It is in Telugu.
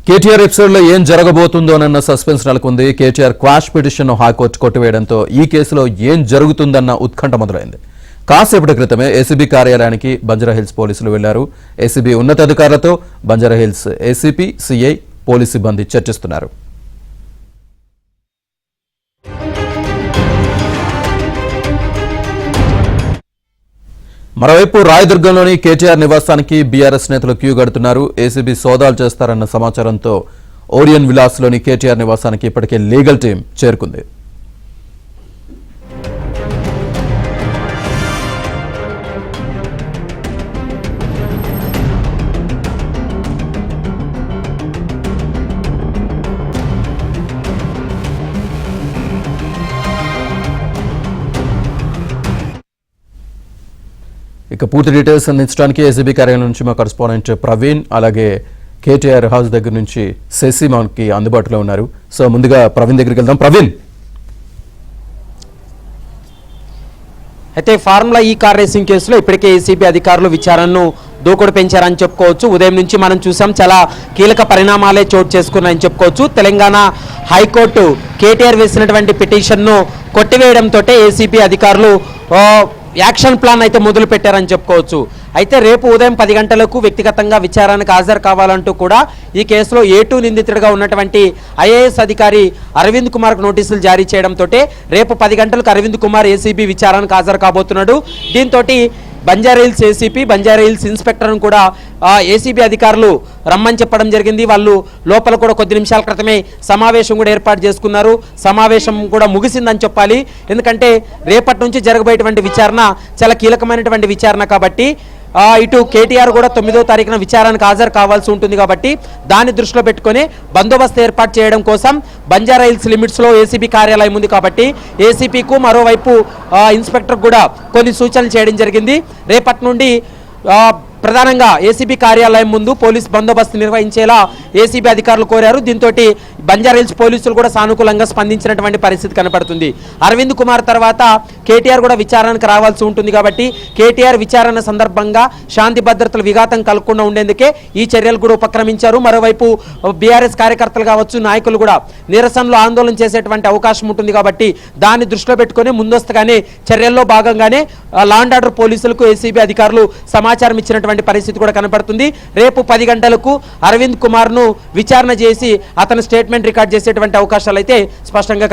కేటీఆర్ ఎపిసోడ్ లో ఏం జరగబోతుందోనన్న సస్పెన్స్ నెలకొంది. కేటీఆర్ క్వాష్ పిటిషన్ హైకోర్టు కొట్టివేయడంతో ఈ కేసులో ఏం జరుగుతుందన్న ఉత్కంఠ మొదలైంది. కాసేపటి క్రితమే ఏసీబీ కార్యాలయానికి బంజారాహిల్స్ పోలీసులు వెళ్లారు. ఏసీబీ ఉన్నతాధికారులతో బంజారాహిల్స్ ఏసీపీ, సీఐ, పోలీసు సిబ్బంది చర్చిస్తున్నారు. మరోవైపు రాయదుర్గంలోని కేటీఆర్ నివాసానికి బీఆర్ఎస్ నేతలు క్యూ కడుతున్నారు. ఏసీబీ సోదాలు చేస్తారన్న సమాచారంతో ఓరియన్ విలాస్లోని కేటీఆర్ నివాసానికి ఇప్పటికే లీగల్ టీం చేరుకుంది. ఇక పూర్తి డీటెయిల్స్ అందించడానికి ఏసీబీ కార్యాలయం నుంచి మా కరెస్పాండెంట్ ప్రవీణ్, అలాగే కేటీఆర్ హౌస్ దగ్గర నుంచి శశి మనకి అందుబాటులో ఉన్నారు. సో ముందుగా ప్రవీణ్ దగ్గరికి వెళ్దాం. ప్రవీణ్, అయితే ఫార్ములా ఈ కార్ రేసింగ్ కేసులో ఇప్పటికే ఏసీబీ అధికారులు విచారణను దూకుడు పెంచారని చెప్పుకోవచ్చు. ఉదయం నుంచి మనం చూసాం, చాలా కీలక పరిణామాలే చోటు చేసుకున్నాయని చెప్పుకోవచ్చు. తెలంగాణ హైకోర్టు కేటీఆర్ వేసినటువంటి పిటిషన్ను కొట్టివేయడంతో ఏసీబీ అధికారులు యాక్షన్ ప్లాన్ అయితే మొదలు పెట్టారని చెప్పుకోవచ్చు. అయితే రేపు ఉదయం 10 గంటలకు వ్యక్తిగతంగా విచారణకు హాజరు కావాలంటూ కూడా ఈ కేసులో A2 నిందితుడిగా ఉన్నటువంటి ఐఏఎస్ అధికారి అరవింద్ కుమార్కు నోటీసులు జారీ చేయడంతో రేపు 10 గంటలకు అరవింద్ కుమార్ ఏసీబీ విచారణకు హాజరు కాబోతున్నాడు. దీంతో బంజారాహిల్స్ ఏసీపీ, బంజారాహిల్స్ ఇన్స్పెక్టర్ను కూడా ఏసీబీ అధికారులు రమ్మని చెప్పడం జరిగింది. వాళ్ళు లోపల కూడా కొద్ది నిమిషాల క్రితమే సమావేశం కూడా ఏర్పాటు చేసుకున్నారు. సమావేశం కూడా ముగిసిందని చెప్పాలి. ఎందుకంటే రేపటి నుంచి జరగబోయేటువంటి విచారణ చాలా కీలకమైనటువంటి విచారణ కాబట్టి ఇటు కేటీఆర్ కూడా 9వ తారీఖున విచారణకు హాజరు కావాల్సి ఉంటుంది కాబట్టి దాన్ని దృష్టిలో పెట్టుకొని బందోబస్తు ఏర్పాటు చేయడం కోసం బంజారాహిల్స్ లిమిట్స్లో ఏసీబీ కార్యాలయం ఉంది కాబట్టి ఏసీపీకు మరోవైపు ఇన్స్పెక్టర్ కూడా కొన్ని సూచనలు చేయడం జరిగింది. రేపటి నుండి ప్రధానంగా ఏసీబీ కార్యాలయం ముందు పోలీస్ బందోబస్తు నిర్వహించేలా ఏసీబీ అధికారులు కోరారు. దీంతో బంజారాహిల్స్ పోలీసులు కూడా సానుకూలంగా స్పందించినటువంటి పరిస్థితి కనపడుతుంది. అరవింద్ కుమార్ తర్వాత కేటీఆర్ కూడా విచారణకు రావాల్సి ఉంటుంది కాబట్టి కేటీఆర్ విచారణ సందర్భంగా శాంతి భద్రతల విఘాతం కలగకుండా ఉండేందుకే ఈ చర్యలు కూడా ఉపక్రమించారు. మరోవైపు బీఆర్ఎస్ కార్యకర్తలు కావచ్చు, నాయకులు కూడా నిరసనలో ఆందోళన చేసేటువంటి అవకాశం ఉంటుంది కాబట్టి దాన్ని దృష్టిలో పెట్టుకుని ముందస్తుగానే చర్యల్లో భాగంగానే లా అండ్ ఆర్డర్ పోలీసులకు ఏసీబీ అధికారులు సమాచారం ఇచ్చినటువంటి పరిస్థితి కూడా కనపడుతుంది. రేపు 10 గంటలకు అరవింద్ కుమార్ ను విచారణ చేసి అతని స్టేట్మెంట్ రికార్డ్ చేసేటువంటి అవకాశాలు అయితే స్పష్టంగా